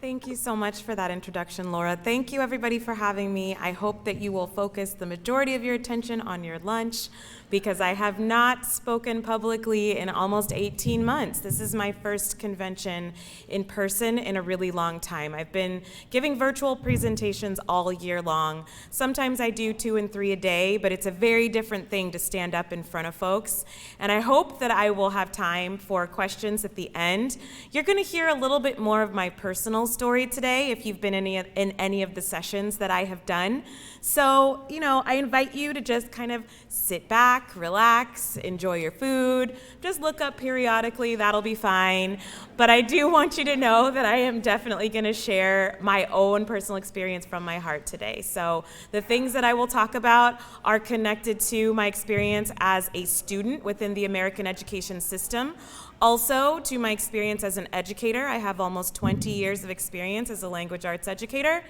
Thank you so much for that introduction, Laura. Thank you, everybody, for having me. I hope that you will focus the majority of your attention on your lunch, because I have not spoken publicly in almost 18 months. This is my first convention in person in a really long time. I've been giving virtual presentations all year long. Sometimes I do 2 and 3 a day, but it's a very different thing to stand up in front of folks. And I hope that I will have time for questions at the end. You're going to hear a little bit more of my personal story today if you've been in any of the sessions that I have done. So, I invite you to just kind of sit back, relax, enjoy your food, just look up periodically, that'll be fine. But I do want you to know that I am definitely going to share my own personal experience from my heart today. So the things that I will talk about are connected to my experience as a student within the American education system. Also, to my experience as an educator. I have almost 20 years of experience as a language arts educator,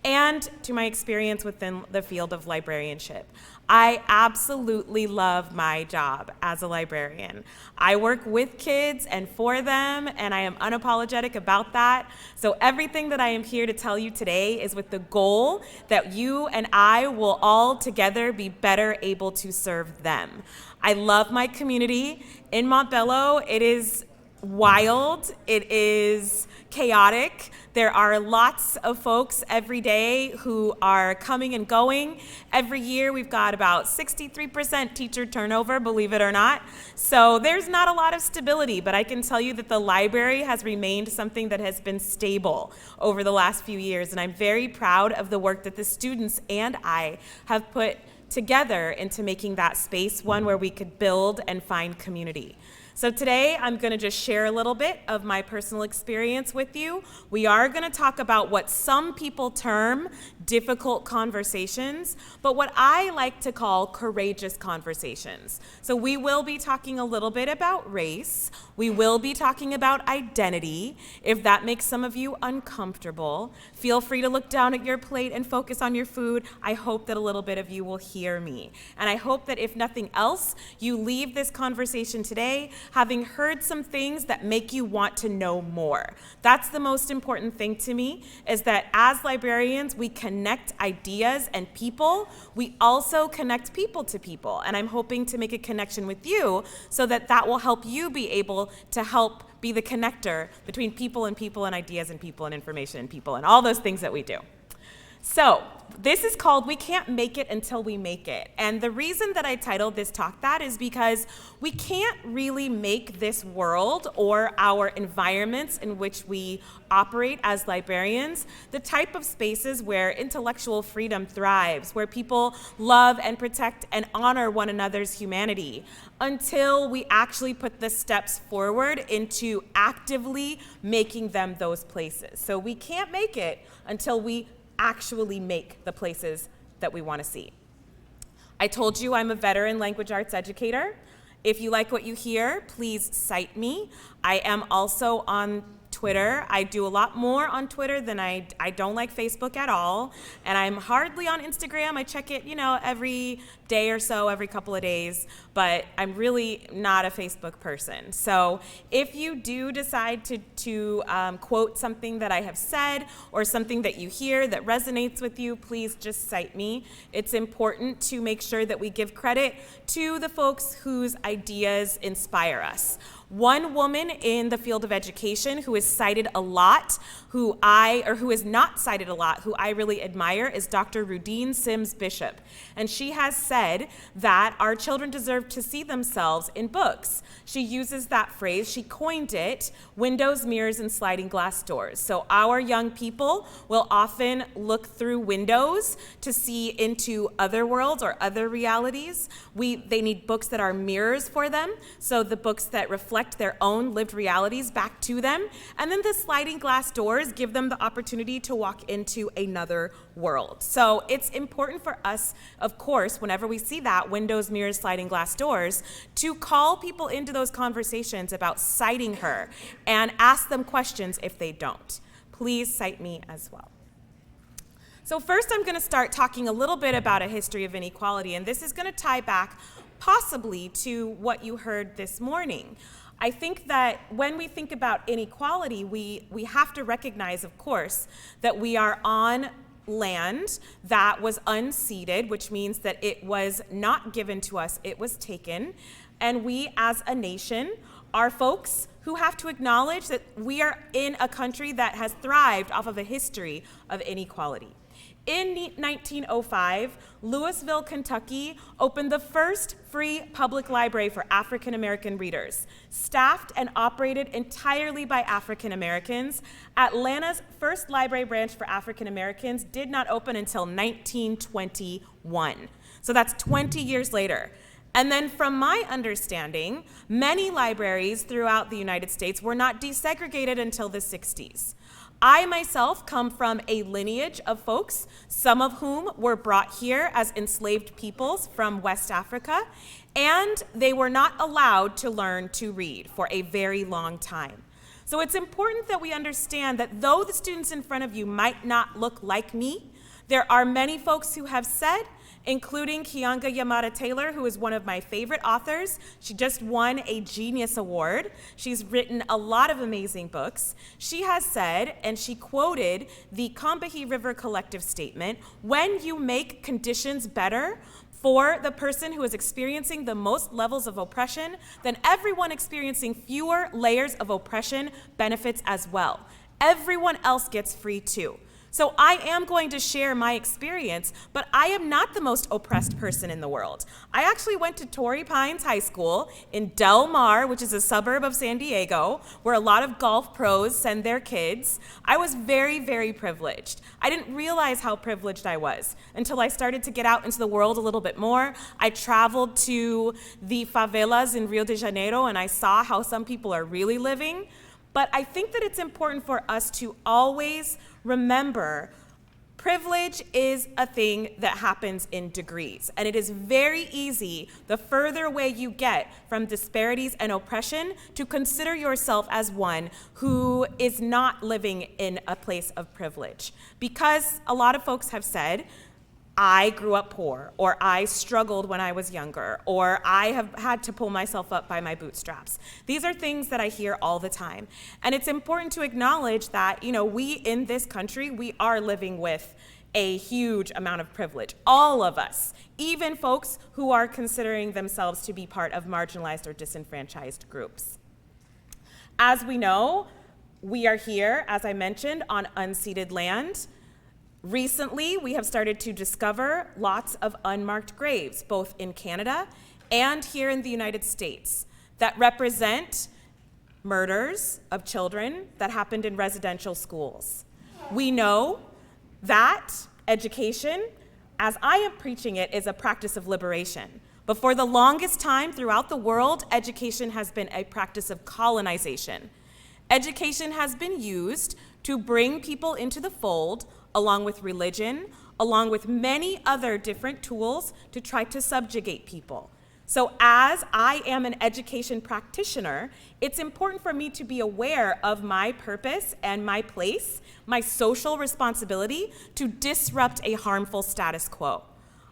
and to my experience within the field of librarianship. I absolutely love my job as a librarian. I work with kids and for them, and I am unapologetic about that. So everything that I am here to tell you today is with the goal that you and I will all together be better able to serve them. I love my community. In Montbello, it is wild, it is chaotic. There are lots of folks every day who are coming and going. Every year we've got about 63% teacher turnover, believe it or not. So there's not a lot of stability, but I can tell you that the library has remained something that has been stable over the last few years, and I'm very proud of the work that the students and I have put together into making that space one where we could build and find community. So today I'm going to just share a little bit of my personal experience with you. We are going to talk about what some people term difficult conversations, but what I like to call courageous conversations. So we will be talking a little bit about race. We will be talking about identity. If that makes some of you uncomfortable, feel free to look down at your plate and focus on your food. I hope that a little bit of you will hear me. And I hope that if nothing else, you leave this conversation today having heard some things that make you want to know more. That's the most important thing to me, is that as librarians, we connect ideas and people. We also connect people to people. And I'm hoping to make a connection with you so that that will help you be able to help be the connector between people and ideas and people and information and people and all those things that we do. So this is called We Can't Make It Until We Make It. And the reason that I titled this talk that is because we can't really make this world or our environments in which we operate as librarians the type of spaces where intellectual freedom thrives, where people love and protect and honor one another's humanity, until we actually put the steps forward into actively making them those places. So we can't make it until we actually make the places that we want to see. I told you I'm a veteran language arts educator. If you like what you hear, please cite me. I am also on Twitter. I do a lot more on Twitter than I don't like Facebook at all. And I'm hardly on Instagram. I check it, every day or so, every couple of days, but I'm really not a Facebook person. So if you do decide to quote something that I have said or something that you hear that resonates with you, please just cite me. It's important to make sure that we give credit to the folks whose ideas inspire us. One woman in the field of education who is cited a lot, who is not cited a lot, who I really admire, is Dr. Rudine Sims Bishop. And she has said that our children deserve to see themselves in books. She uses that phrase, she coined it, windows, mirrors, and sliding glass doors. So our young people will often look through windows to see into other worlds or other realities. They need books that are mirrors for them, so the books that reflect their own lived realities back to them. And then the sliding glass doors give them the opportunity to walk into another world. So it's important for us, of course, whenever we see that, windows, mirrors, sliding glass doors, to call people into those conversations about citing her and ask them questions if they don't. Please cite me as well. So first I'm going to start talking a little bit about a history of inequality, and this is going to tie back possibly to what you heard this morning. I think that when we think about inequality, we have to recognize, of course, that we are on land that was unceded, which means that it was not given to us, it was taken. And we as a nation are folks who have to acknowledge that we are in a country that has thrived off of a history of inequality. In 1905, Louisville, Kentucky opened the first free public library for African American readers. Staffed and operated entirely by African Americans, Atlanta's first library branch for African Americans did not open until 1921. So that's 20 years later. And then from my understanding, many libraries throughout the United States were not desegregated until the 60s. I myself come from a lineage of folks, some of whom were brought here as enslaved peoples from West Africa, and they were not allowed to learn to read for a very long time. So it's important that we understand that though the students in front of you might not look like me, there are many folks who have said, including Keeanga-Yamahtta Taylor, who is one of my favorite authors. She just won a Genius Award. She's written a lot of amazing books. She has said, and she quoted the Combahee River Collective Statement, when you make conditions better for the person who is experiencing the most levels of oppression, then everyone experiencing fewer layers of oppression benefits as well. Everyone else gets free too. So I am going to share my experience, but I am not the most oppressed person in the world. I actually went to Torrey Pines High School in Del Mar, which is a suburb of San Diego, where a lot of golf pros send their kids. I was very, very privileged. I didn't realize how privileged I was until I started to get out into the world a little bit more. I traveled to the favelas in Rio de Janeiro, and I saw how some people are really living. But I think that it's important for us to always remember privilege is a thing that happens in degrees, and it is very easy, the further away you get from disparities and oppression, to consider yourself as one who is not living in a place of privilege. Because a lot of folks have said, I grew up poor, or I struggled when I was younger, or I have had to pull myself up by my bootstraps. These are things that I hear all the time. And it's important to acknowledge that, we in this country, we are living with a huge amount of privilege. All of us, even folks who are considering themselves to be part of marginalized or disenfranchised groups. As we know, we are here, as I mentioned, on unceded land. Recently, we have started to discover lots of unmarked graves, both in Canada and here in the United States, that represent murders of children that happened in residential schools. We know that education, as I am preaching it, is a practice of liberation. But for the longest time throughout the world, education has been a practice of colonization. Education has been used to bring people into the fold, along with religion, along with many other different tools to try to subjugate people. So as I am an education practitioner, it's important for me to be aware of my purpose and my place, my social responsibility to disrupt a harmful status quo.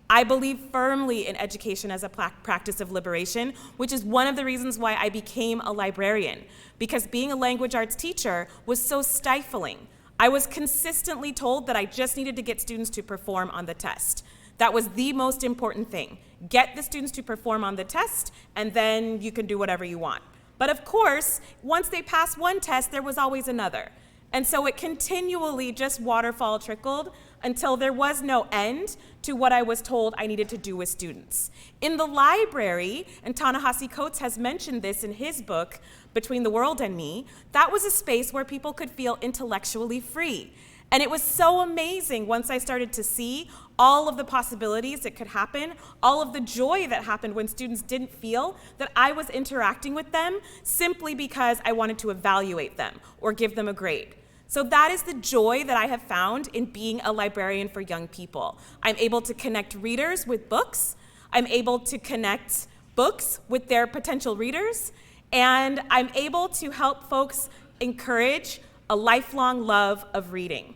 I believe firmly in education as a practice of liberation, which is one of the reasons why I became a librarian, because being a language arts teacher was so stifling. I was consistently told that I just needed to get students to perform on the test. That was the most important thing. Get the students to perform on the test, and then you can do whatever you want. But of course, once they passed one test, there was always another. And so it continually just waterfall trickled until there was no end to what I was told I needed to do with students. In the library, and Ta-Nehisi Coates has mentioned this in his book, Between the World and Me, that was a space where people could feel intellectually free. And it was so amazing once I started to see all of the possibilities that could happen, all of the joy that happened when students didn't feel that I was interacting with them simply because I wanted to evaluate them or give them a grade. So that is the joy that I have found in being a librarian for young people. I'm able to connect readers with books. I'm able to connect books with their potential readers. And I'm able to help folks encourage a lifelong love of reading.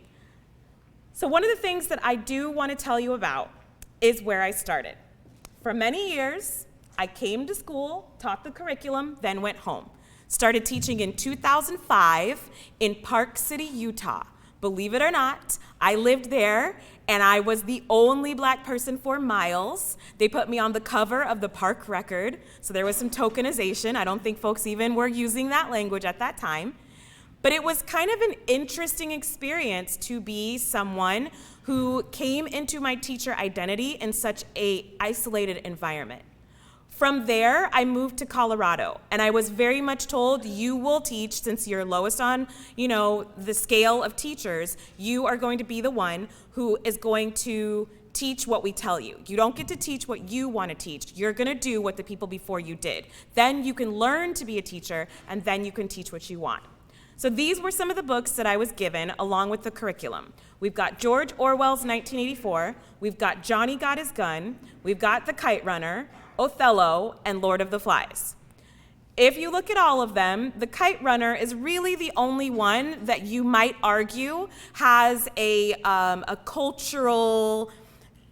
So one of the things that I do want to tell you about is where I started. For many years, I came to school, taught the curriculum, then went home. Started teaching in 2005 in Park City, Utah. Believe it or not, I lived there, and I was the only Black person for miles. They put me on the cover of the Park Record, so there was some tokenization. I don't think folks even were using that language at that time. But it was kind of an interesting experience to be someone who came into my teacher identity in such an isolated environment. From there, I moved to Colorado, and I was very much told, you will teach, since you're lowest on, the scale of teachers, you are going to be the one who is going to teach what we tell you. You don't get to teach what you want to teach. You're going to do what the people before you did. Then you can learn to be a teacher, and then you can teach what you want. So these were some of the books that I was given along with the curriculum. We've got George Orwell's 1984, we've got Johnny Got His Gun, we've got The Kite Runner, Othello, and Lord of the Flies. If you look at all of them, The Kite Runner is really the only one that you might argue has a cultural,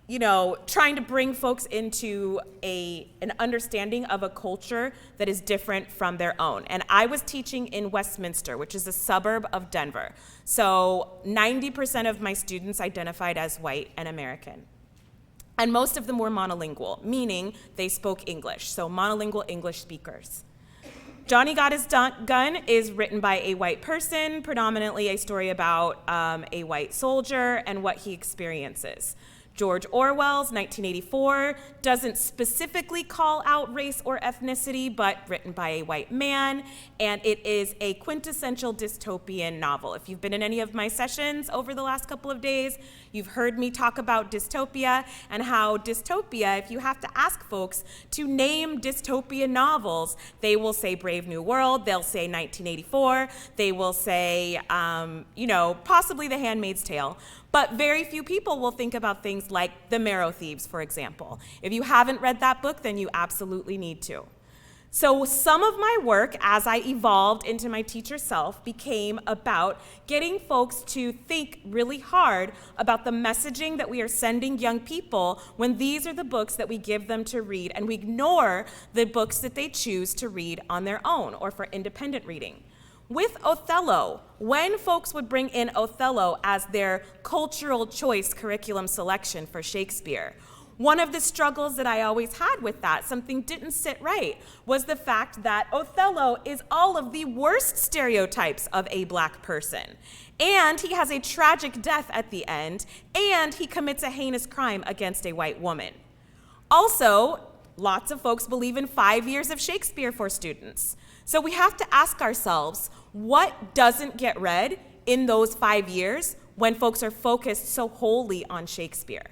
trying to bring folks into an understanding of a culture that is different from their own. And I was teaching in Westminster, which is a suburb of Denver. So 90% of my students identified as white and American. And most of them were monolingual, meaning they spoke English, so monolingual English speakers. Johnny Got His Gun is written by a white person, predominantly a story about a white soldier and what he experiences. George Orwell's 1984 doesn't specifically call out race or ethnicity, but written by a white man, and it is a quintessential dystopian novel. If you've been in any of my sessions over the last couple of days, you've heard me talk about dystopia and how dystopia, if you have to ask folks to name dystopian novels, they will say Brave New World, they'll say 1984, they will say, possibly The Handmaid's Tale. But very few people will think about things like The Marrow Thieves, for example. If you haven't read that book, then you absolutely need to. So some of my work as I evolved into my teacher self became about getting folks to think really hard about the messaging that we are sending young people when these are the books that we give them to read, and we ignore the books that they choose to read on their own or for independent reading. With Othello, when folks would bring in Othello as their cultural choice curriculum selection for Shakespeare, one of the struggles that I always had with that, something didn't sit right, was the fact that Othello is all of the worst stereotypes of a Black person. And he has a tragic death at the end, and he commits a heinous crime against a white woman. Also, lots of folks believe in 5 years of Shakespeare for students. So we have to ask ourselves, what doesn't get read in those 5 years when folks are focused so wholly on Shakespeare?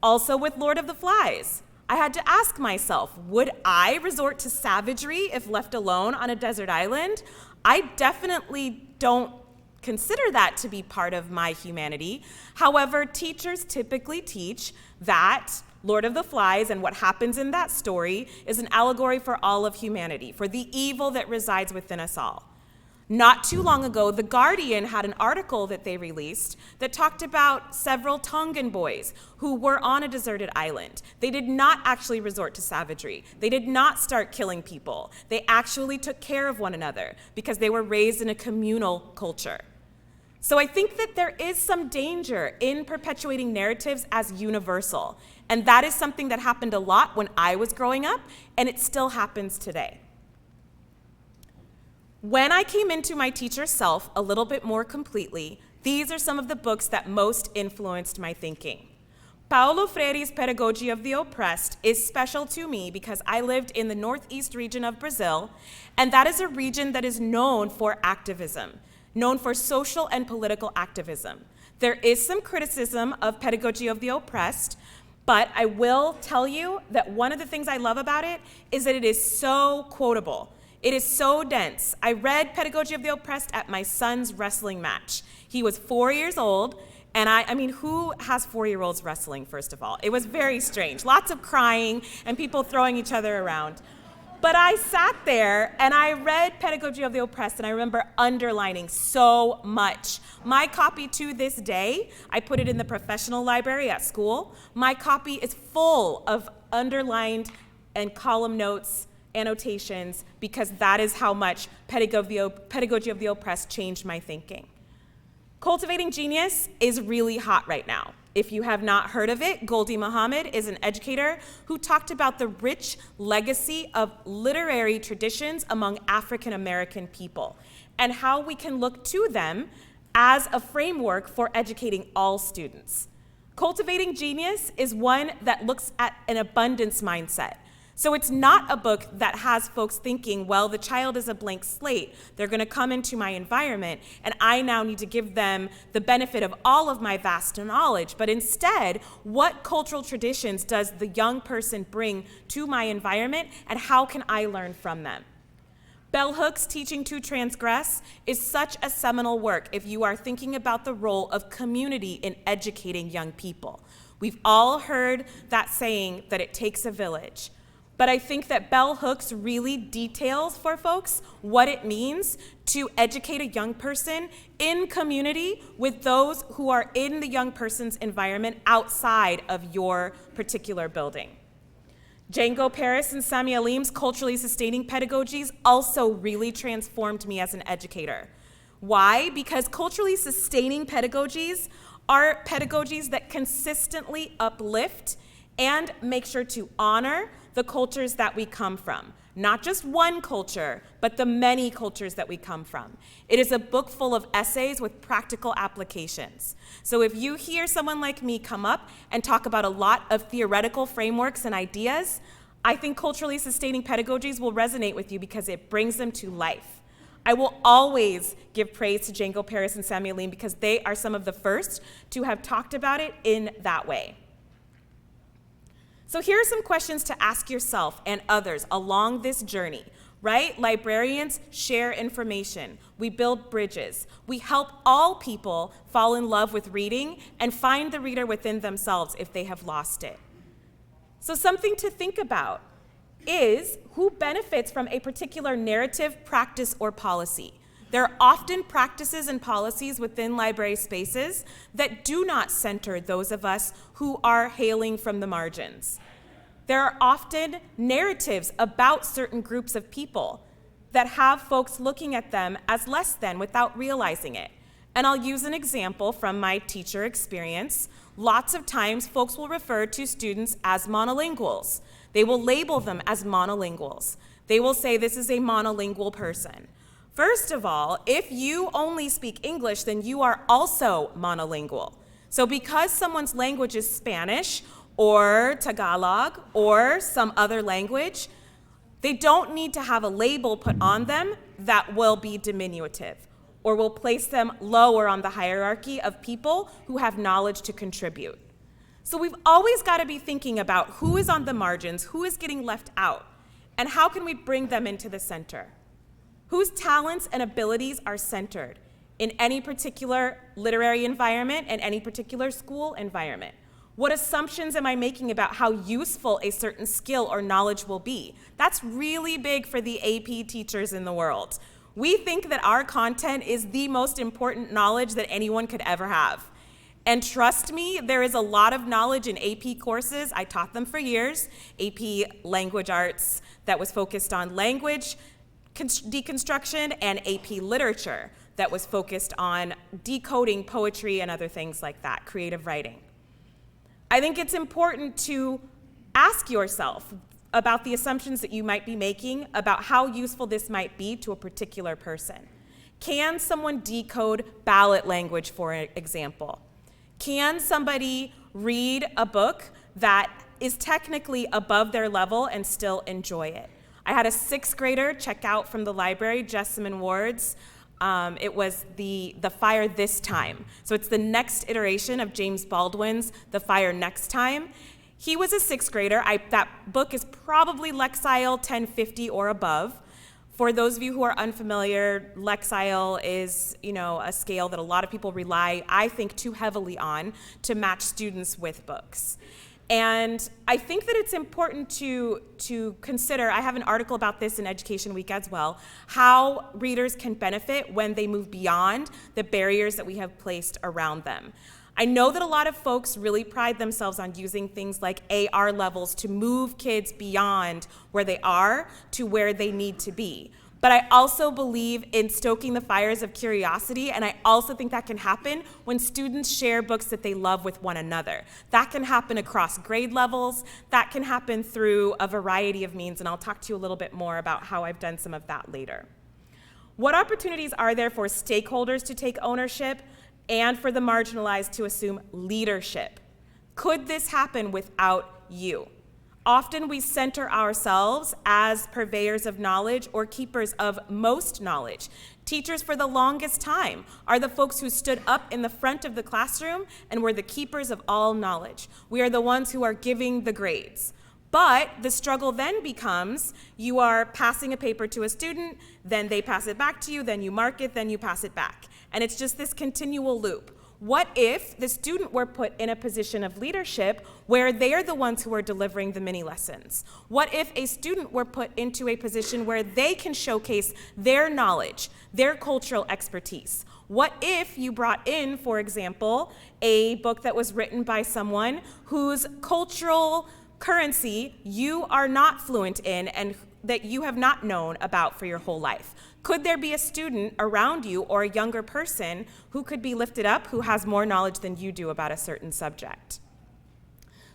Also with Lord of the Flies, I had to ask myself, would I resort to savagery if left alone on a desert island? I definitely don't consider that to be part of my humanity. However, teachers typically teach that Lord of the Flies and what happens in that story is an allegory for all of humanity, for the evil that resides within us all. Not too long ago, The Guardian had an article that they released that talked about several Tongan boys who were on a deserted island. They did not actually resort to savagery. They did not start killing people. They actually took care of one another because they were raised in a communal culture. So I think that there is some danger in perpetuating narratives as universal. And that is something that happened a lot when I was growing up, and it still happens today. When I came into my teacher self a little bit more completely, these are some of the books that most influenced my thinking. Paulo Freire's Pedagogy of the Oppressed is special to me because I lived in the northeast region of Brazil, and that is a region that is known for activism, known for social and political activism. There is some criticism of Pedagogy of the Oppressed, but I will tell you that one of the things I love about it is that it is so quotable. It is so dense. I read Pedagogy of the Oppressed at my son's wrestling match. He was 4 years old, and I mean, who has 4-year-olds wrestling, first of all? It was very strange. Lots of crying and people throwing each other around. But I sat there and I read Pedagogy of the Oppressed, and I remember underlining so much. My copy to this day, I put it in the professional library at school. My copy is full of underlined and column notes annotations, because that is how much Pedagogy of the Oppressed changed my thinking. Cultivating Genius is really hot right now. If you have not heard of it, Goldie Muhammad is an educator who talked about the rich legacy of literary traditions among African American people and how we can look to them as a framework for educating all students. Cultivating Genius is one that looks at an abundance mindset. So it's not a book that has folks thinking, well, the child is a blank slate. They're going to come into my environment, and I now need to give them the benefit of all of my vast knowledge. But instead, what cultural traditions does the young person bring to my environment, and how can I learn from them? Bell Hooks' Teaching to Transgress is such a seminal work if you are thinking about the role of community in educating young people. We've all heard that saying that it takes a village. But I think that Bell Hooks really details for folks what it means to educate a young person in community with those who are in the young person's environment outside of your particular building. Django Paris and Sami Alim's culturally sustaining pedagogies also really transformed me as an educator. Why? Because culturally sustaining pedagogies are pedagogies that consistently uplift and make sure to honor the cultures that we come from. Not just one culture, but the many cultures that we come from. It is a book full of essays with practical applications. So if you hear someone like me come up and talk about a lot of theoretical frameworks and ideas, I think culturally sustaining pedagogies will resonate with you because it brings them to life. I will always give praise to Django Paris and Sami Alim because they are some of the first to have talked about it in that way. So here are some questions to ask yourself and others along this journey, right? Librarians share information. We build bridges. We help all people fall in love with reading and find the reader within themselves if they have lost it. So something to think about is who benefits from a particular narrative, practice, or policy. There are often practices and policies within library spaces that do not center those of us who are hailing from the margins. There are often narratives about certain groups of people that have folks looking at them as less than without realizing it. And I'll use an example from my teacher experience. Lots of times folks will refer to students as monolinguals. They will label them as monolinguals. They will say this is a monolingual person. First of all, if you only speak English, then you are also monolingual. So because someone's language is Spanish or Tagalog or some other language, they don't need to have a label put on them that will be diminutive or will place them lower on the hierarchy of people who have knowledge to contribute. So we've always got to be thinking about who is on the margins, who is getting left out, and how can we bring them into the center? Whose talents and abilities are centered in any particular literary environment and any particular school environment? What assumptions am I making about how useful a certain skill or knowledge will be? That's really big for the AP teachers in the world. We think that our content is the most important knowledge that anyone could ever have. And trust me, there is a lot of knowledge in AP courses. I taught them for years, AP Language Arts that was focused on language deconstruction, and AP Literature that was focused on decoding poetry and other things like that, creative writing. I think it's important to ask yourself about the assumptions that you might be making about how useful this might be to a particular person. Can someone decode ballot language, for example? Can somebody read a book that is technically above their level and still enjoy it? I had a 6th grader check out from the library, Jessamine Ward's. It was the Fire This Time. So it's the next iteration of James Baldwin's The Fire Next Time. He was a 6th grader. That book is probably Lexile 1050 or above. For those of you who are unfamiliar, Lexile is, a scale that a lot of people rely, I think, too heavily on to match students with books. And I think that it's important to consider, I have an article about this in Education Week as well, how readers can benefit when they move beyond the barriers that we have placed around them. I know that a lot of folks really pride themselves on using things like AR levels to move kids beyond where they are to where they need to be. But I also believe in stoking the fires of curiosity, and I also think that can happen when students share books that they love with one another. That can happen across grade levels. That can happen through a variety of means, and I'll talk to you a little bit more about how I've done some of that later. What opportunities are there for stakeholders to take ownership and for the marginalized to assume leadership? Could this happen without you? Often we center ourselves as purveyors of knowledge or keepers of most knowledge. Teachers for the longest time are the folks who stood up in the front of the classroom and were the keepers of all knowledge. We are the ones who are giving the grades. But the struggle then becomes you are passing a paper to a student, then they pass it back to you, then you mark it, then you pass it back. And it's just this continual loop. What if the student were put in a position of leadership where they are the ones who are delivering the mini lessons? What if a student were put into a position where they can showcase their knowledge, their cultural expertise? What if you brought in, for example, a book that was written by someone whose cultural currency you are not fluent in and that you have not known about for your whole life? Could there be a student around you or a younger person who could be lifted up who has more knowledge than you do about a certain subject?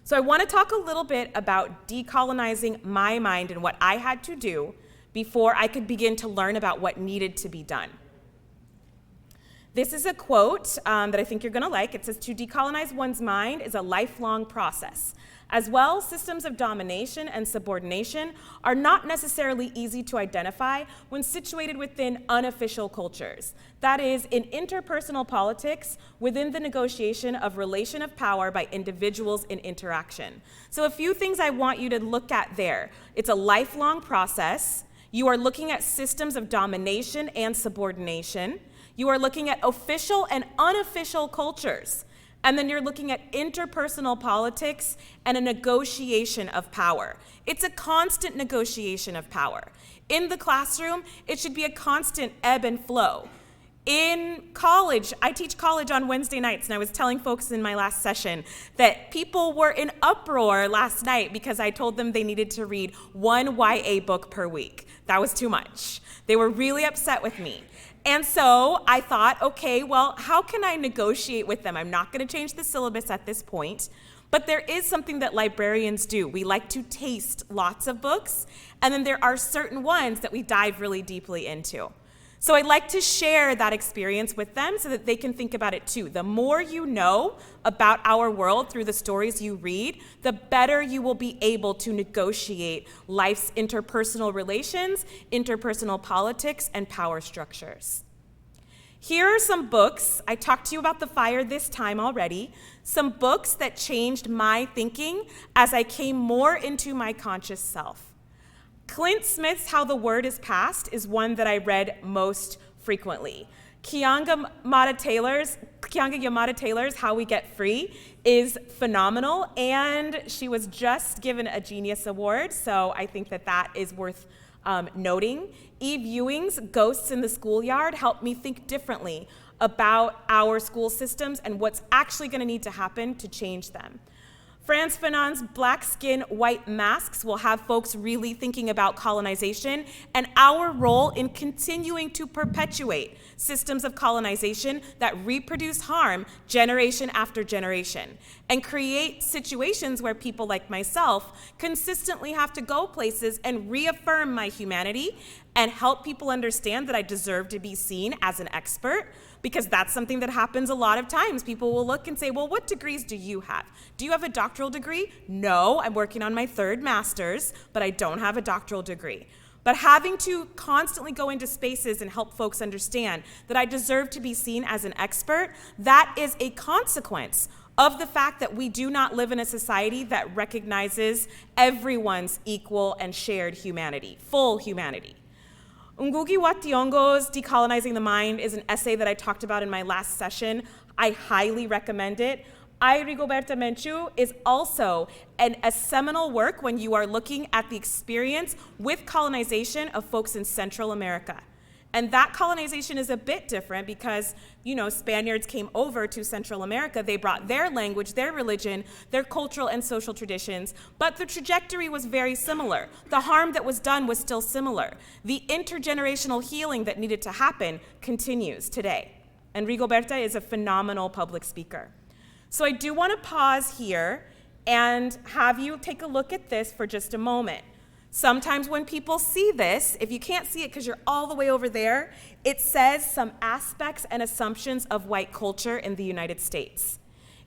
So I want to talk a little bit about decolonizing my mind and what I had to do before I could begin to learn about what needed to be done. This is a quote that I think you're going to like. It says, "To decolonize one's mind is a lifelong process. As well, systems of domination and subordination are not necessarily easy to identify when situated within unofficial cultures. That is, in interpersonal politics, within the negotiation of relation of power by individuals in interaction." So a few things I want you to look at there. It's a lifelong process. You are looking at systems of domination and subordination. You are looking at official and unofficial cultures. And then you're looking at interpersonal politics and a negotiation of power. It's a constant negotiation of power. In the classroom, it should be a constant ebb and flow. In college, I teach college on Wednesday nights, and I was telling folks in my last session that people were in uproar last night because I told them they needed to read one YA book per week. That was too much. They were really upset with me. And so I thought, okay, well, how can I negotiate with them? I'm not going to change the syllabus at this point, but there is something that librarians do. We like to taste lots of books, and then there are certain ones that we dive really deeply into. So I'd like to share that experience with them so that they can think about it too. The more you know about our world through the stories you read, the better you will be able to negotiate life's interpersonal relations, interpersonal politics, and power structures. Here are some books. I talked to you about the fire this time already. Some books that changed my thinking as I came more into my conscious self. Clint Smith's How the Word is Passed is one that I read most frequently. Keeanga-Yamahtta Taylor's How We Get Free is phenomenal, and she was just given a Genius Award, so I think that that is worth noting. Eve Ewing's Ghosts in the Schoolyard helped me think differently about our school systems and what's actually going to need to happen to change them. Frantz Fanon's Black Skin, White Masks will have folks really thinking about colonization and our role in continuing to perpetuate systems of colonization that reproduce harm generation after generation and create situations where people like myself consistently have to go places and reaffirm my humanity and help people understand that I deserve to be seen as an expert, because that's something that happens a lot of times. People will look and say, well, what degrees do you have? Do you have a doctoral degree? No, I'm working on my third master's, but I don't have a doctoral degree. But having to constantly go into spaces and help folks understand that I deserve to be seen as an expert, that is a consequence of the fact that we do not live in a society that recognizes everyone's equal and shared humanity, full humanity. Ngugi wa Thiong'o's Decolonizing the Mind is an essay that I talked about in my last session. I highly recommend it. I, Rigoberta Menchú, is also a seminal work when you are looking at the experience with colonization of folks in Central America. And that colonization is a bit different because, Spaniards came over to Central America. They brought their language, their religion, their cultural and social traditions, but the trajectory was very similar. The harm that was done was still similar. The intergenerational healing that needed to happen continues today. And Rigoberta is a phenomenal public speaker. So I do want to pause here and have you take a look at this for just a moment. Sometimes when people see this, if you can't see it because you're all the way over there, it says some aspects and assumptions of white culture in the United States.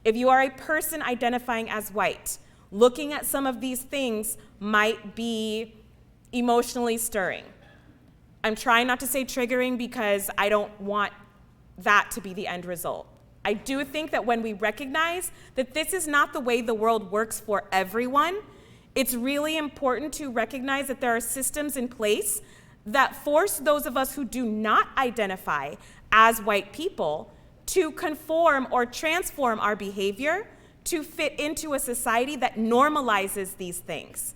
If you are a person identifying as white, looking at some of these things might be emotionally stirring. I'm trying not to say triggering because I don't want that to be the end result. I do think that when we recognize that this is not the way the world works for everyone, it's really important to recognize that there are systems in place that force those of us who do not identify as white people to conform or transform our behavior to fit into a society that normalizes these things.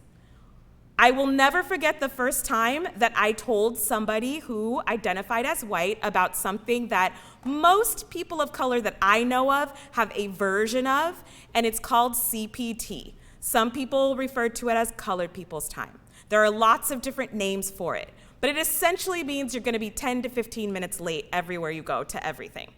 I will never forget the first time that I told somebody who identified as white about something that most people of color that I know of have a version of, and it's called CPT. Some people refer to it as colored people's time. There are lots of different names for it, but it essentially means you're going to be 10 to 15 minutes late everywhere you go to everything.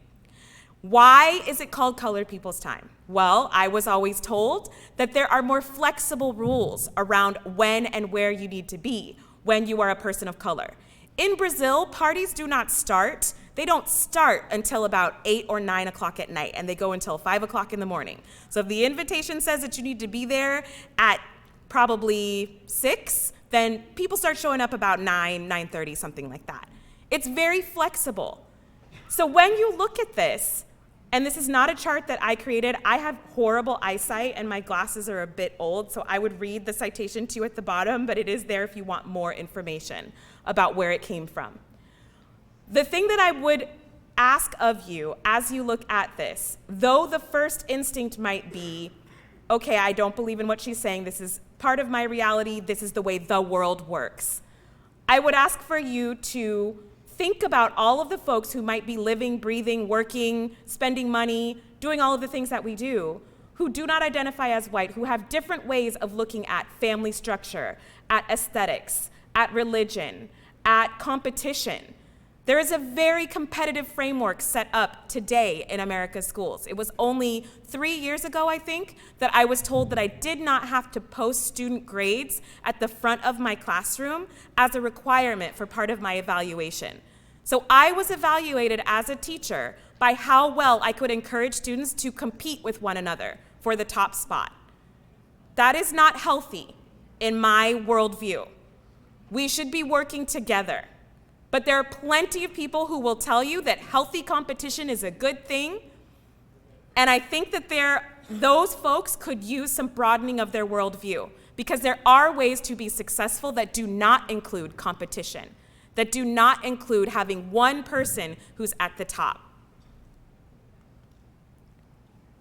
Why is it called colored people's time? Well, I was always told that there are more flexible rules around when and where you need to be when you are a person of color. In Brazil, parties do not start. They don't start until about 8 or 9 o'clock at night, and they go until 5 o'clock in the morning. So if the invitation says that you need to be there at probably 6, then people start showing up about 9, 9:30, something like that. It's very flexible. So when you look at this, and this is not a chart that I created, I have horrible eyesight and my glasses are a bit old, so I would read the citation to you at the bottom, but it is there if you want more information about where it came from. The thing that I would ask of you as you look at this, though the first instinct might be, okay, I don't believe in what she's saying, this is part of my reality, this is the way the world works. I would ask for you to think about all of the folks who might be living, breathing, working, spending money, doing all of the things that we do, who do not identify as white, who have different ways of looking at family structure, at aesthetics, at religion, at competition. There is a very competitive framework set up today in America's schools. It was only 3 years ago, I think, that I was told that I did not have to post student grades at the front of my classroom as a requirement for part of my evaluation. So I was evaluated as a teacher by how well I could encourage students to compete with one another for the top spot. That is not healthy in my worldview. We should be working together. But there are plenty of people who will tell you that healthy competition is a good thing. And I think that those folks could use some broadening of their worldview, because there are ways to be successful that do not include competition, that do not include having one person who's at the top.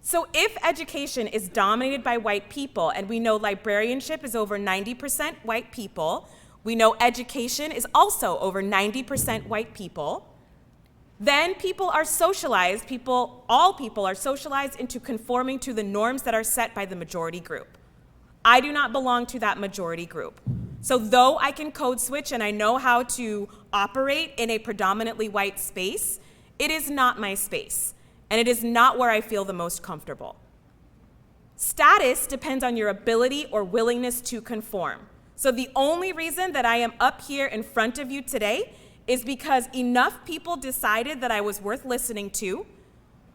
So if education is dominated by white people, and we know librarianship is over 90% white people, we know education is also over 90% white people, then people are socialized, all people are socialized into conforming to the norms that are set by the majority group. I do not belong to that majority group. So though I can code switch and I know how to operate in a predominantly white space, it is not my space, and it is not where I feel the most comfortable. Status depends on your ability or willingness to conform. So the only reason that I am up here in front of you today is because enough people decided that I was worth listening to.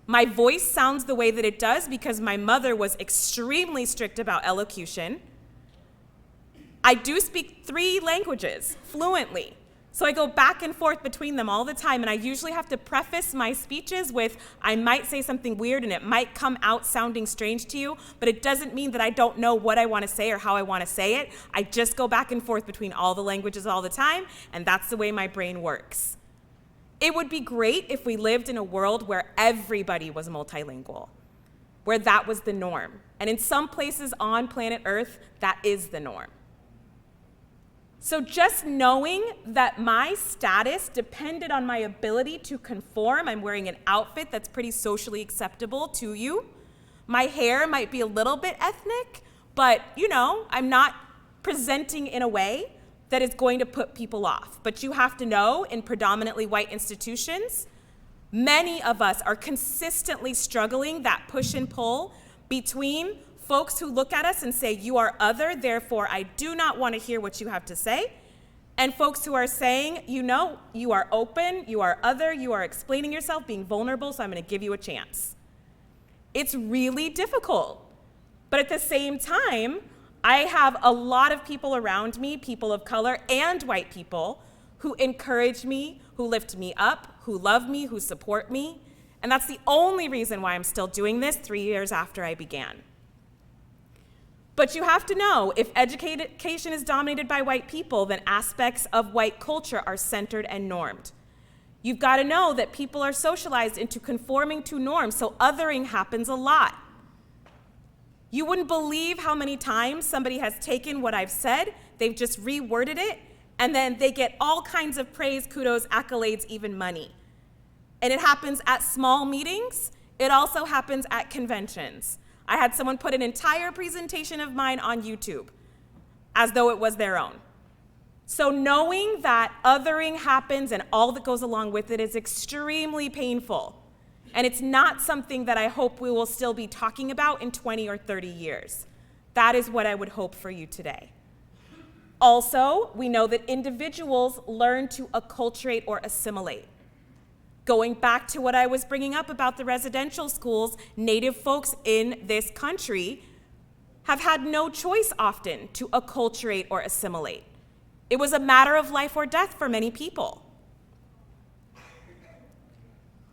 My voice sounds the way that it does because my mother was extremely strict about elocution. I do speak 3 languages fluently, so I go back and forth between them all the time, and I usually have to preface my speeches with, I might say something weird and it might come out sounding strange to you, but it doesn't mean that I don't know what I want to say or how I want to say it. I just go back and forth between all the languages all the time, and that's the way my brain works. It would be great if we lived in a world where everybody was multilingual, where that was the norm. And in some places on planet Earth, that is the norm. So just knowing that my status depended on my ability to conform, I'm wearing an outfit that's pretty socially acceptable to you. My hair might be a little bit ethnic, but I'm not presenting in a way that is going to put people off. But you have to know, in predominantly white institutions, many of us are consistently struggling that push and pull between folks who look at us and say, you are other, therefore I do not want to hear what you have to say, and folks who are saying, you are open, you are other, you are explaining yourself, being vulnerable, so I'm going to give you a chance. It's really difficult. But at the same time, I have a lot of people around me, people of color and white people, who encourage me, who lift me up, who love me, who support me. And that's the only reason why I'm still doing this 3 years after I began. But you have to know, if education is dominated by white people, then aspects of white culture are centered and normed. You've got to know that people are socialized into conforming to norms, so othering happens a lot. You wouldn't believe how many times somebody has taken what I've said, they've just reworded it, and then they get all kinds of praise, kudos, accolades, even money. And it happens at small meetings. It also happens at conventions. I had someone put an entire presentation of mine on YouTube as though it was their own. So knowing that othering happens and all that goes along with it is extremely painful. And it's not something that I hope we will still be talking about in 20 or 30 years. That is what I would hope for you today. Also, we know that individuals learn to acculturate or assimilate. Going back to what I was bringing up about the residential schools, Native folks in this country have had no choice often to acculturate or assimilate. It was a matter of life or death for many people.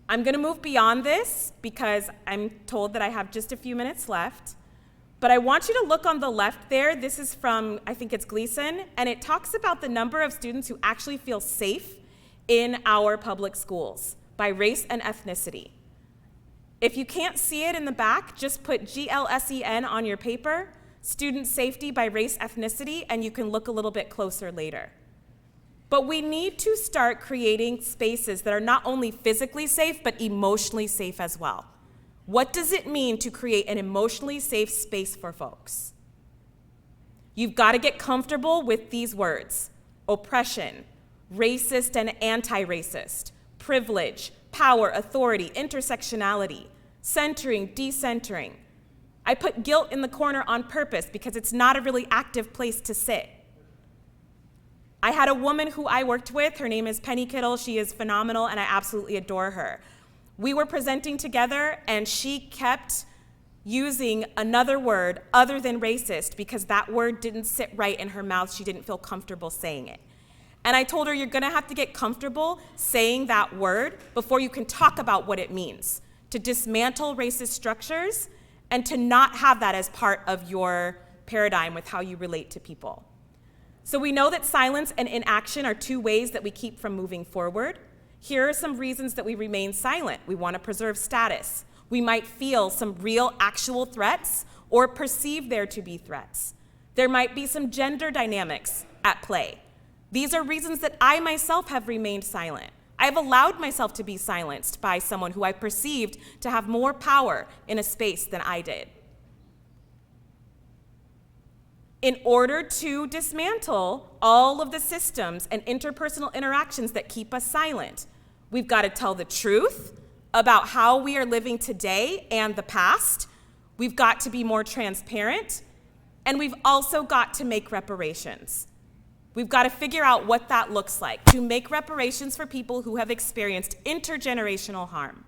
I'm going to move beyond this because I'm told that I have just a few minutes left. But I want you to look on the left there. This is from, I think it's Gleason, and it talks about the number of students who actually feel safe in our public schools by race and ethnicity. If you can't see it in the back, just put GLSEN on your paper, student safety by race, ethnicity, and you can look a little bit closer later. But we need to start creating spaces that are not only physically safe, but emotionally safe as well. What does it mean to create an emotionally safe space for folks? You've got to get comfortable with these words: oppression, racist and anti-racist, privilege, power, authority, intersectionality, centering, decentering. I put guilt in the corner on purpose because it's not a really active place to sit. I had a woman who I worked with, her name is Penny Kittle, she is phenomenal and I absolutely adore her. We were presenting together and she kept using another word other than racist because that word didn't sit right in her mouth, she didn't feel comfortable saying it. And I told her, you're gonna have to get comfortable saying that word before you can talk about what it means, to dismantle racist structures and to not have that as part of your paradigm with how you relate to people. So we know that silence and inaction are two ways that we keep from moving forward. Here are some reasons that we remain silent. We want to preserve status. We might feel some real actual threats or perceive there to be threats. There might be some gender dynamics at play. These are reasons that I myself have remained silent. I have allowed myself to be silenced by someone who I perceived to have more power in a space than I did. In order to dismantle all of the systems and interpersonal interactions that keep us silent, we've got to tell the truth about how we are living today and the past. We've got to be more transparent, and we've also got to make reparations. We've got to figure out what that looks like, to make reparations for people who have experienced intergenerational harm.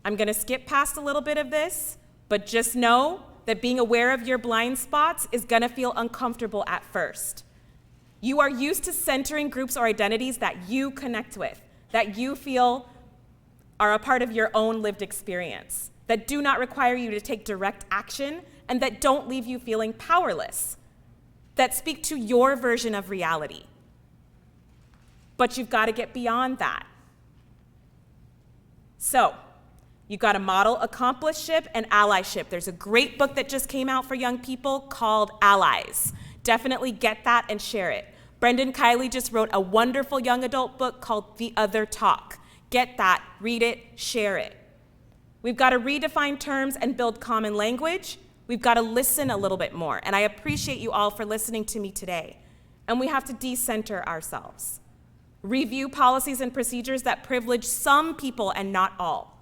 I'm going to skip past a little bit of this, but just know that being aware of your blind spots is going to feel uncomfortable at first. You are used to centering groups or identities that you connect with, that you feel are a part of your own lived experience, that do not require you to take direct action, and that don't leave you feeling powerless, that speak to your version of reality. But you've got to get beyond that. So, you've got to model accompliceship and allyship. There's a great book that just came out for young people called Allies. definitely get that and share it. Brendan Kiley just wrote a wonderful young adult book called The Other Talk. Get that, read it, share it. We've got to redefine terms and build common language. We've got to listen a little bit more. And I appreciate you all for listening to me today. And we have to decenter ourselves. Review policies and procedures that privilege some people and not all.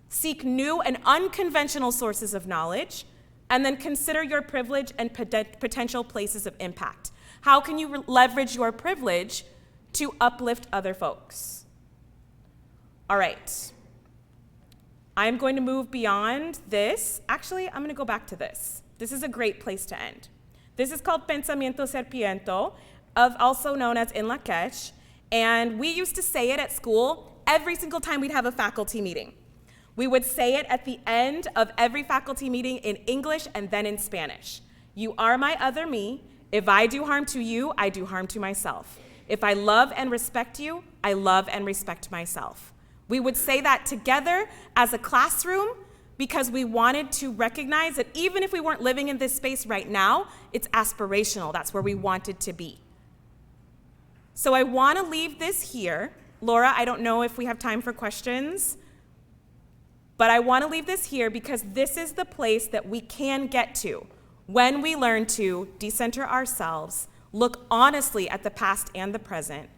Seek new and unconventional sources of knowledge, and then consider your privilege and potential places of impact. How can you leverage your privilege to uplift other folks? All right. I'm going to move beyond this. Actually, I'm going to go back to this. This is a great place to end. This is called Pensamiento Serpiento, also known as En la Quech, and we used to say it at school every single time we'd have a faculty meeting. We would say it at the end of every faculty meeting in English and then in Spanish. You are my other me. If I do harm to you, I do harm to myself. If I love and respect you, I love and respect myself. We would say that together as a classroom because we wanted to recognize that even if we weren't living in this space right now, it's aspirational. That's where we wanted to be. So I want to leave this here. Laura, I don't know if we have time for questions, but I want to leave this here because this is the place that we can get to when we learn to decenter ourselves, look honestly at the past and the present,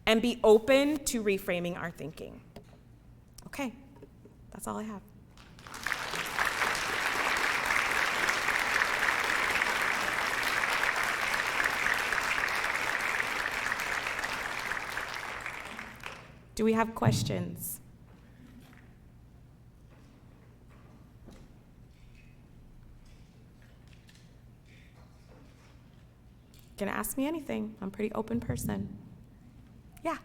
and be open to reframing our thinking. Okay, that's all I have. Do we have questions? You can ask me anything. I'm a pretty open person. Yeah.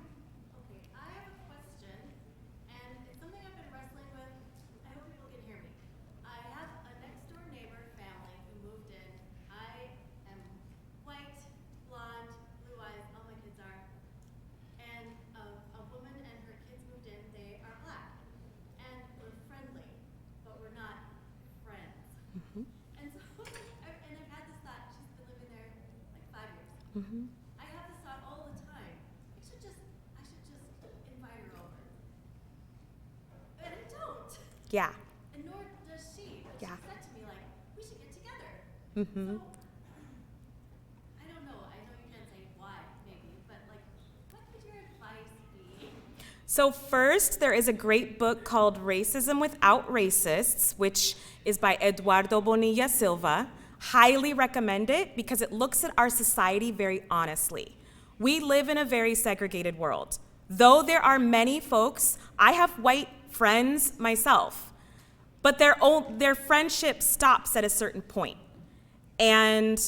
Mm-hmm. I have this thought all the time. I should just invite her over. And I don't. Yeah. And nor does she. But Yeah. she said to me, like, we should get together. Mm-hmm. So, I don't know. I know you can't say why, maybe, but like, what would your advice be? So first, there is a great book called Racism Without Racists, which is by Eduardo Bonilla Silva. Highly recommend it because it looks at our society very honestly. We live in a very segregated world. Though there are many folks, I have white friends myself, but their friendship stops at a certain point. And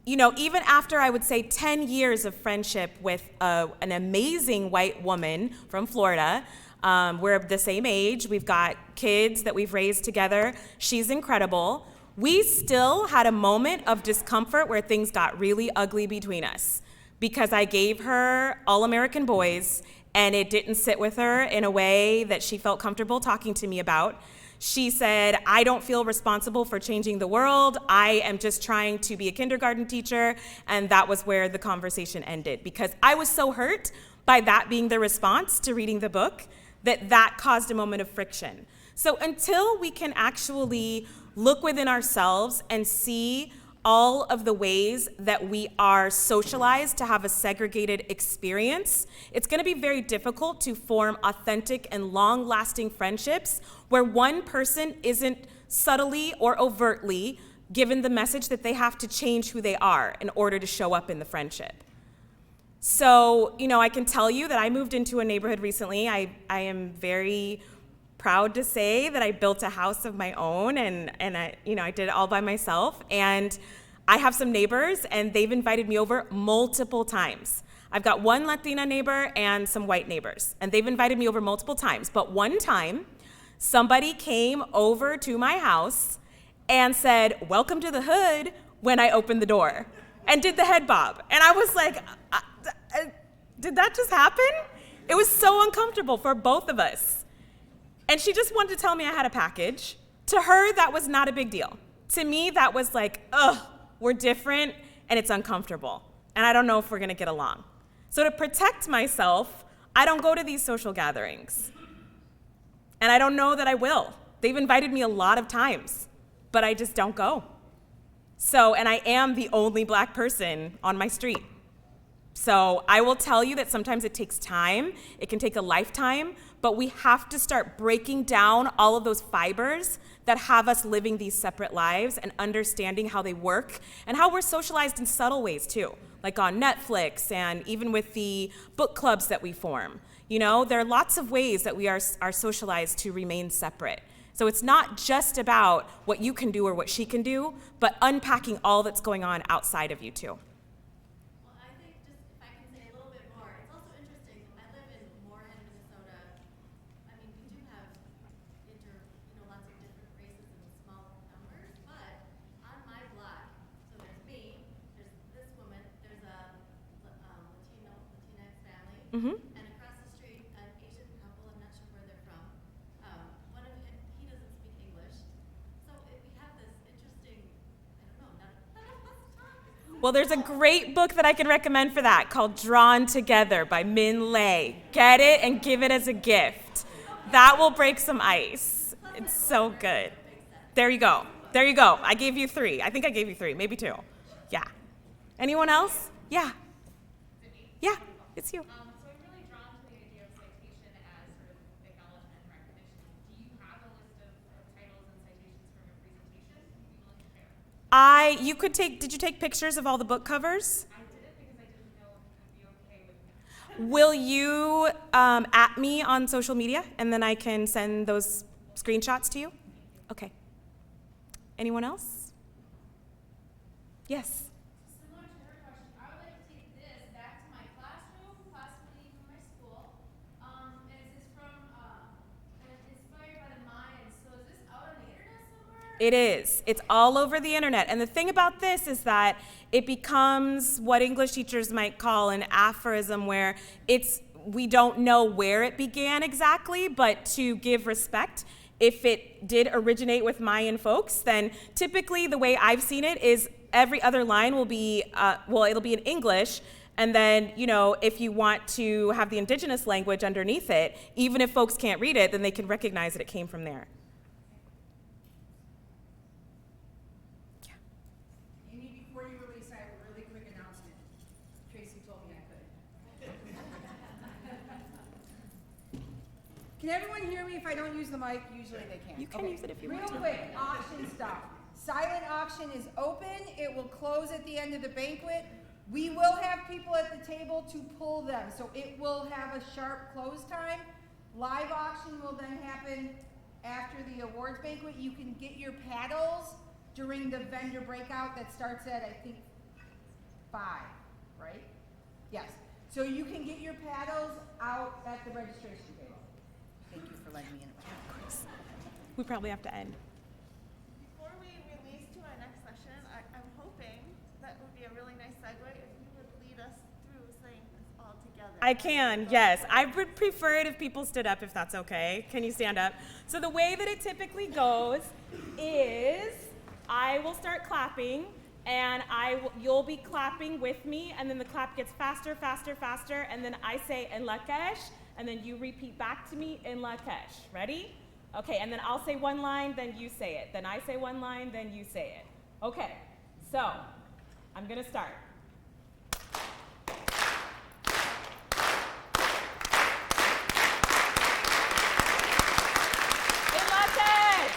even after I would say 10 years of friendship with an amazing white woman from Florida, we're the same age, we've got kids that we've raised together, she's incredible. We still had a moment of discomfort where things got really ugly between us because I gave her All-American Boys and it didn't sit with her in a way that she felt comfortable talking to me about. She said, I don't feel responsible for changing the world. I am just trying to be a kindergarten teacher. And that was where the conversation ended because I was so hurt by that being the response to reading the book that caused a moment of friction. So until we can actually look within ourselves and see all of the ways that we are socialized to have a segregated experience, it's going to be very difficult to form authentic and long-lasting friendships where one person isn't subtly or overtly given the message that they have to change who they are in order to show up in the friendship. So, I can tell you that I moved into a neighborhood recently. I am very proud to say that I built a house of my own and I did it all by myself. And I have some neighbors and they've invited me over multiple times. I've got one Latina neighbor and some white neighbors and they've invited me over multiple times. But one time, somebody came over to my house and said, "Welcome to the hood," when I opened the door and did the head bob. And I was like, did that just happen? It was so uncomfortable for both of us. And she just wanted to tell me I had a package. To her, that was not a big deal. To me, that was like, ugh, we're different, and it's uncomfortable, and I don't know if we're gonna get along. So to protect myself, I don't go to these social gatherings. And I don't know that I will. They've invited me a lot of times, but I just don't go. So, and I am the only black person on my street. So I will tell you that sometimes it takes time, it can take a lifetime, but we have to start breaking down all of those fibers that have us living these separate lives and understanding how they work and how we're socialized in subtle ways too, like on Netflix and even with the book clubs that we form. You know, there are lots of ways that we are socialized to remain separate. So it's not just about what you can do or what she can do, but unpacking all that's going on outside of you too. Well, I think just if I can say a little bit more, it's also interesting. I live in Moorhead, Minnesota. I mean, we do have lots of different races in small numbers, but on my block, so there's me, there's this woman, there's a Latinx family, and across the street, an Asian couple. I'm not sure where they're from. One of him, he doesn't speak English, so we have this interesting. I don't know. None of us talk. Well, there's a great book that I can recommend for that called Drawn Together by Min Lei. Get it and give it as a gift. That will break some ice. It's so good. There you go. There you go. I gave you 3. I think I gave you 3, maybe 2. Yeah. Anyone else? Yeah. Yeah, it's you. So I'm really drawn to the idea of citation as sort of acknowledgement and recognition. Do you have a list of titles and citations from your presentation? Would you be willing to share? Did you take pictures of all the book covers? I did it because I didn't know if it would be okay with me. Will you at me on social media and then I can send those screenshots to you? Okay. Anyone else? Yes. Similar to her question, I would like to take this back to my classroom, possibly even my school. And it's inspired by the Mayans. So is this out on the internet somewhere? It is. It's all over the internet. And the thing about this is that it becomes what English teachers might call an aphorism, where we don't know where it began exactly, but to give respect, if it did originate with Mayan folks, then typically the way I've seen it is every other line will be, it'll be in English, and then, if you want to have the indigenous language underneath it, even if folks can't read it, then they can recognize that it came from there. Amy, before you release, I have a really quick announcement. Tracy told me I could. Can everyone hear me if I don't use the mic? Usually they can. You can use it if you want Real to. quick, auction stuff. Silent auction is open. It will close at the end of the banquet. We will have people at the table to pull them, so it will have a sharp close time. Live auction will then happen after the awards banquet. You can get your paddles during the vendor breakout that starts at, I think, 5, right? Yes. So you can get your paddles out at the registration table. Thank you for letting me interrupt. Of course. We probably have to end. Before we release to our next session, I'm hoping that would be a really nice segue if you would lead us through saying this all together. I can, yes. I would prefer it if people stood up, if that's okay. Can you stand up? So the way that it typically goes is I will start clapping, and you'll be clapping with me, and then the clap gets faster, faster, faster, and then I say in Lakesh, and then you repeat back to me in Lakesh. Ready? Okay, and then I'll say one line, then you say it. Then I say one line, then you say it. Okay, so I'm gonna start. In Lakesh!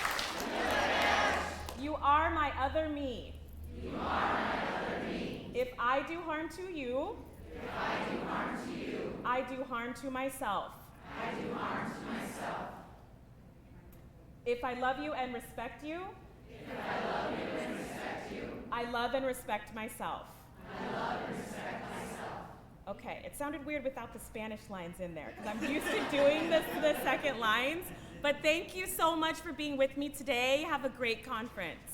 You are my other me. You are my other me. If I do harm to you, I do harm to myself. If I love you and respect you, I love and respect myself. Okay, it sounded weird without the Spanish lines in there, because I'm used to doing the second lines. But thank you so much for being with me today. Have a great conference.